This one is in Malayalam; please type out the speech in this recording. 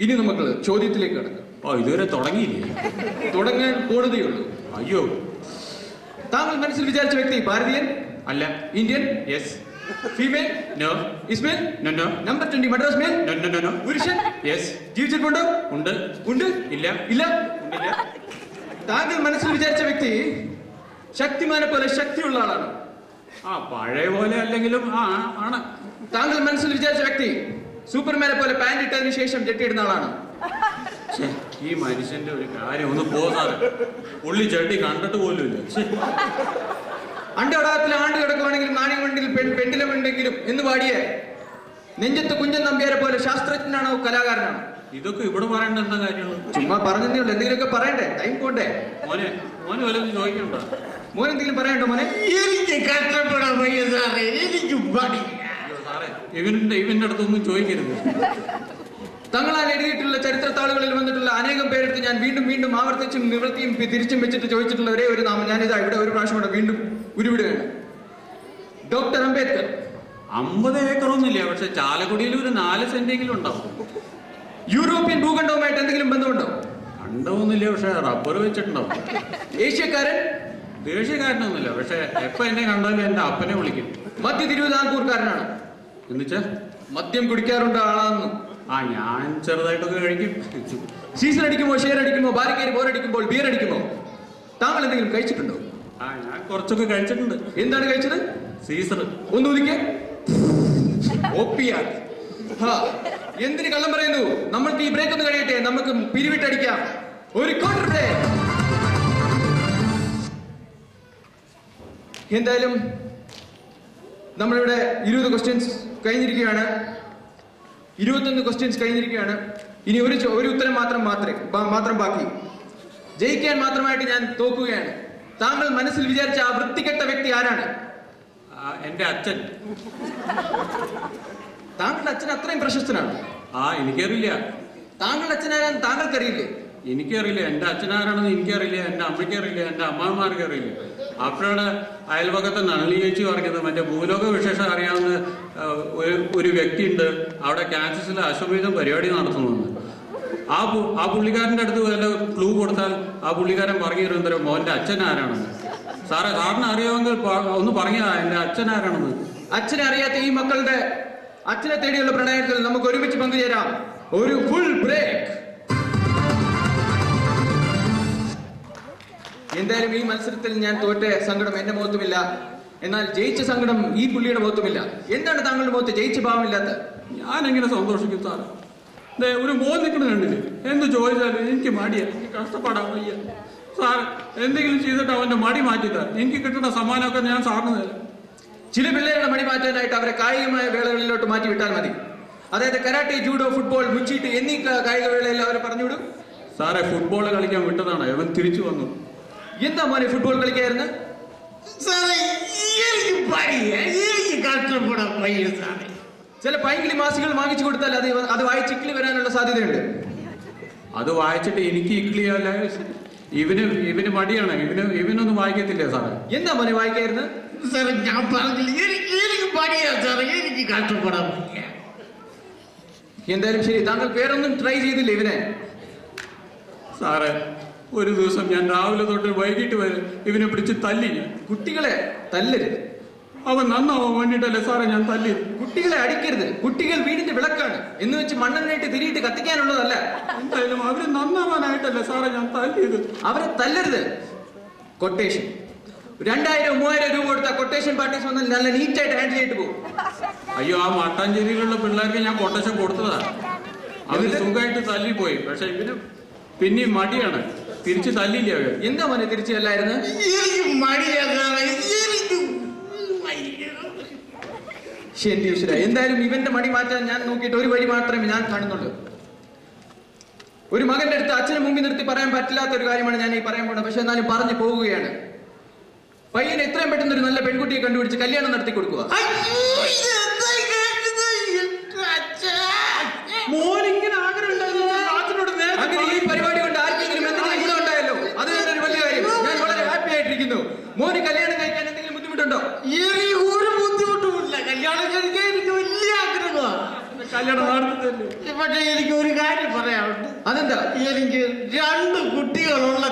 ഇനി നമുക്ക് ചോദ്യത്തിലേക്ക് കടക്കാം. ഇതുവരെ തുടങ്ങിയില്ലേ? തുടങ്ങാൻ പോണതേയുള്ളൂ. അയ്യോ. താങ്കൾ മനസ്സിൽ വിചാരിച്ച വ്യക്തി ഭാരതീയൻ അല്ല. Indian? Yes. Female? No. Is male? No no. Number 20 Madras mail? No no no no. പുരുഷൻ? യെസ്. ജീവിച്ചിട്ടുണ്ടോ? ഉണ്ട്. ഉണ്ട്? ഇല്ല. ഇല്ല. ഉണ്ടില്ല. താങ്കൾ മനസ്സിൽ വിചാരിച്ച വ്യക്തി ശക്തിമാനെ പോലെ ശക്തിയുള്ള ആളാണ്? പഴയ പോലെ അല്ലെങ്കിലും ആണ്. താങ്കൾ മനസ്സിൽ വിചാരിച്ച വ്യക്തി സൂപ്പർമാനെ പോലെ പാന്റ് ഇട്ടതിന് ശേഷം ജെട്ടിയിടുന്ന ആളാണ്? ഈ മനുഷ്യന്റെ ഒരു കാര്യം ഒന്ന് പോകാറ്. പുള്ളി ചട്ടി കണ്ടിട്ട് പോലും ഇല്ല. അണ്ടോടാത്തിൽ ആണ്ട് കിടക്കുവാണെങ്കിലും നാണയം വണ്ടിയിൽ പെണ്ടിലും ഉണ്ടെങ്കിലും എന്ന് പാടിയേ നെഞ്ചത്ത് കുഞ്ചൻ നമ്പ്യാരെ പോലെ ശാസ്ത്രജ്ഞനാണോ കലാകാരനാണോ? ഇതൊക്കെ ഇവിടെ പറയേണ്ട എന്താ കാര്യമുള്ളൂ? ചുമ്മാ പറഞ്ഞതേ ഉള്ളൂ. എന്തെങ്കിലുമൊക്കെ പറയണ്ടേ? ടൈം പോണ്ടേ? മോനെ വല്ലതും ചോദിക്കണ്ടോ? മോൻ എന്തെങ്കിലും പറയണ്ടോ മോനെ? എനിക്ക് കഷ്ടപ്പെടാൻ വയ്യ സാറേ, എനിക്ക് പണി. സാറേ ഇവന്റെ അടുത്തൊന്നും ചോദിക്കരുത്. തങ്ങളാൽ എഴുതിയിട്ടുള്ള ചരിത്ര താളുകളിൽ വന്നിട്ടുള്ള അനേകം പേരെടുത്ത് ഞാൻ വീണ്ടും വീണ്ടും ആവർത്തിച്ചും നിവൃത്തിയും തിരിച്ചും വെച്ചിട്ട് ചോദിച്ചിട്ടുള്ള ഒരേ ഒരു നാമം ഞാനിതാ ഇവിടെ ഒരു പ്രാവശ്യം കൂടെ വീണ്ടും ഉരുവിടുകയാണ്. ഡോക്ടർ അംബേദ്കർ. 50 ഏക്കറൊന്നുമില്ല, പക്ഷെ ചാലക്കുടിയിൽ ഒരു 4 സെന്റെങ്കിലും ഉണ്ടാവും. യൂറോപ്യൻ ഭൂഖണ്ഡവുമായിട്ട് എന്തെങ്കിലും ബന്ധമുണ്ടോ? കണ്ടമൊന്നുമില്ല, പക്ഷെ റബ്ബർ വെച്ചിട്ടുണ്ടാവും. ഏഷ്യക്കാരൻ? ദേശീയക്കാരനൊന്നുമില്ല, പക്ഷെ എപ്പോ എന്നെ കണ്ടാലും എന്റെ അപ്പനെ വിളിക്കും. മധ്യ തിരുവിതാംകൂർക്കാരനാണ്? എന്നുവെച്ചാ മദ്യം കുടിക്കാറുണ്ട് ആളാണെന്നും? ഞാൻ ചെറുതായിട്ടൊക്കെ കഴിക്കും. സീസൺ അടിക്കുമോ, ഷെയർ അടിക്കുമോ, ബാരിക്കേരി ബോറടിക്കുമ്പോൾ ബിയർ അടിക്കുമോ? താങ്കൾ എന്തെങ്കിലും കഴിച്ചിട്ടുണ്ടോ? ഞാൻ കുറച്ചൊക്കെ കഴിച്ചിട്ടുണ്ട്. എന്താണ് കഴിച്ചത്? സീസർ. ഒന്ന് ഒതുക്കിയ എന്തിന് കള്ളം പറയുന്നു? നമ്മൾക്ക് ഈ ബ്രേക്ക് ഒന്ന് കഴിയട്ടെ, നമുക്ക് പിരിവിട്ടടിക്കാം. ഒരു ക്വാർട്ടർ ബ്രേക്ക്. എന്തായാലും നമ്മളിവിടെ 20 ക്വസ്റ്റ്യൻസ് കഴിഞ്ഞിരിക്കുകയാണ്. 21 ക്വസ്റ്റ്യൻസ് കഴിഞ്ഞിരിക്കുകയാണ്. ഇനി ഒരു ഉത്തരം മാത്രം ബാക്കി. ജയിക്കാൻ മാത്രമായിട്ട് ഞാൻ തോക്കുകയാണ്. താങ്കൾ മനസ്സിൽ വിചാരിച്ച ആ വൃത്തികെട്ട വ്യക്തി ആരാണ്? എന്റെ അച്ഛൻ. താങ്കളുടെ അച്ഛൻ അത്രയും പ്രശസ്തനാണ്? എനിക്കറിയില്ല. താങ്കളുടെ അച്ഛനാരാൻ താങ്കൾക്കറിയില്ലേ? എനിക്കറിയില്ല. എന്റെ അച്ഛനാരാണെന്ന് എനിക്കറിയില്ല, എന്റെ അമ്മയ്ക്ക് അറിയില്ല, എന്റെ അമ്മമാർക്ക് അറിയില്ല. അപ്പോഴാണ് അയൽപക്കത്തെ നളിനി ചേച്ചി പറഞ്ഞത് മറ്റേ ഭൂലോക വിശേഷം അറിയാവുന്ന ഒരു വ്യക്തിയുണ്ട്, അവിടെ കാൻസസിലെ അശ്വമേധം പരിപാടി നടത്തുന്നുണ്ട്. ആ പുള്ളിക്കാരൻ്റെ അടുത്ത് വല്ല ക്ലൂ കൊടുത്താൽ ആ പുള്ളിക്കാരൻ പറഞ്ഞു തരുന്നേരം മോൻ്റെ അച്ഛൻ ആരാണെന്ന്. സാറിന് അറിയാമെങ്കിൽ ഒന്ന് പറഞ്ഞാ എന്റെ അച്ഛൻ ആരാണെന്ന്. അച്ഛനെ അറിയാത്ത ഈ മക്കളുടെ അച്ഛനെ തേടിയുള്ള പ്രണയത്തിൽ നമുക്ക് ഒരുമിച്ച് പങ്കുചേരാം. ഒരു ഫുൾ ബ്രേക്ക്. എന്തായാലും ഈ മത്സരത്തിൽ ഞാൻ തോറ്റ സങ്കടം എന്റെ മുഖത്തുമില്ല, എന്നാൽ ജയിച്ച സങ്കടം ഈ പുള്ളിയുടെ മുഖത്തുമില്ല. എന്താണ് താങ്കളുടെ മുഖത്ത് ജയിച്ച ഭാവമില്ലാത്ത? ഞാനെങ്ങനെ സന്തോഷിക്കും സാർ? ഒരു മോൻ നിൽക്കണം കണ്ടില്ലേ? എന്ത് ചോദിച്ചാലും എനിക്ക് മടിയാ, എനിക്ക് കഷ്ടപ്പെടാൻ വയ്യ. സാർ എന്തെങ്കിലും ചെയ്തിട്ട് അവന്റെ മടി മാറ്റിത്താ, എനിക്ക് കിട്ടുന്ന സമ്മാനമൊക്കെ ഞാൻ സാറിന് തരാം. ചില പിള്ളേരുടെ മടി മാറ്റാനായിട്ട് അവരെ കായികമായ വേളകളിലോട്ട് മാറ്റി വിട്ടാൽ മതി. അതായത് കരാട്ടെ, ജൂഡോ, ഫുട്ബോൾ, മുച്ചീട്ട് എന്നീ കായിക വേളയിൽ അവരെ പറഞ്ഞുവിടും. സാറേ ഫുട്ബോൾ കളിക്കാൻ വിട്ടതാണ്, അവൻ തിരിച്ചു വന്നു. എന്താ മോനെ ഫുട്ബോൾ കളിക്കായിരുന്നു? സാറേ എനിക്ക് പണിയാ, എനിക്ക് കഷ്ടപ്പെടാൻ വയ്യ സാറേ. ചില പൈങ്കിളി മാസികൾ വാങ്ങിച്ചു കൊടുത്താൽ അത് വായിച്ച് ഇക്കിളി വരാനുള്ള സാധ്യതയുണ്ട്. അത് വായിച്ചിട്ട് എനിക്ക് ഇക്കിളിയല്ല, ഇവന് മടിയാണ്. ഇവനൊന്നും വായിക്കത്തില്ലേ സാറേ? എന്താ മോനെ വായിക്കായിരുന്നു? സാറേ ഞാൻ പറഞ്ഞില്ല, എനിക്ക് പണിയാ സാറേ, എനിക്ക് കഷ്ടപ്പെടാൻ വയ്യ. എന്തായാലും ശരി, താങ്കൾ പേരൊന്നും ട്രൈ ചെയ്തില്ലേ ഇവനെ? സാറേ ഒരു ദിവസം ഞാൻ രാവിലെ തൊട്ട് വൈകിട്ട് വരെ ഇവനെ പിടിച്ച് തല്ലി. കുട്ടികളെ തല്ലരുത്. അവൻ നന്നാവാൻ വേണ്ടിട്ടല്ലേ സാറേ ഞാൻ തല്ലി. കുട്ടികളെ അടിക്കരുത്. കുട്ടികൾ വീടിന്റെ വിളക്കാണ് എന്ന് വെച്ച് മണ്ണെണ്ണയിട്ട് തിരിയിട്ട് കത്തിക്കാനുള്ളതല്ല. എന്തായാലും അവര് നന്നാവാനായിട്ടല്ലേ സാറേ ഞാൻ തല്ലിയത്. അവരെ തല്ലരുത്. കൊട്ടേഷൻ 2000-3000 രൂപ കൊടുത്ത കൊട്ടേഷൻ പാർട്ടീസ് വന്നാൽ നല്ല നീറ്റായിട്ട് ഹാൻഡിൽ ചെയ്തിട്ട് പോകും. അയ്യോ, ആ മട്ടാഞ്ചേരിയിലുള്ള പിള്ളേർക്ക് ഞാൻ കൊട്ടേഷൻ കൊടുത്തതാ. അവര് സുഖമായിട്ട് തല്ലിപ്പോയി. പക്ഷെ ഇവന് പിന്നെയും മടിയാണ്, തിരിച്ച് തല്ലില്ല അവർ. എന്താ മോനെ തിരിച്ചു തല്ലായിരുന്നു? എനിക്ക് മടിയാ സാറേ, എനിക്ക് ശരി ഈശ്വര. എന്തായാലും ഇവന്റെ മടി മാറ്റാൻ ഞാൻ നോക്കിയിട്ട് ഒരു വഴി മാത്രമേ ഞാൻ കാണുന്നുള്ളൂ. ഒരു മകന്റെ അടുത്ത് അച്ഛനെ മുമ്പിൽ നിർത്തി പറയാൻ പറ്റില്ലാത്ത ഒരു കാര്യമാണ് ഞാൻ ഈ പറയാൻ പോകുന്നത്. പക്ഷെ എന്നാലും പറഞ്ഞു പോവുകയാണ്. പയ്യനെ എത്രയും പെട്ടെന്ന് ഒരു നല്ല പെൺകുട്ടിയെ കണ്ടുപിടിച്ച് കല്യാണം നടത്തി കൊടുക്കുക. അങ്ങനെ ഈ പരിപാടി കൊണ്ട് ആർക്കെങ്കിലും എന്തെങ്കിലും ഗുണം ഉണ്ടായല്ലോ, അത് തന്നെ ഒരു വലിയ കാര്യം. ഞാൻ വളരെ ഹാപ്പി ആയിട്ടിരിക്കുന്നു. മോന് കല്യാണം കഴിക്കാൻ എന്തെങ്കിലും ബുദ്ധിമുട്ടുണ്ടോ? ഒരു ബുദ്ധിമുട്ടുമില്ല. കല്യാണം കഴിക്കാൻ എനിക്ക് വലിയ ആഗ്രഹമാണ്. കല്യാണം നടത്തുന്നില്ലേ? പക്ഷെ എനിക്ക് ഒരു കാര്യം പറയാനുണ്ട്. അതെന്താ? എനിക്ക് 2 കുട്ടികളുള്ള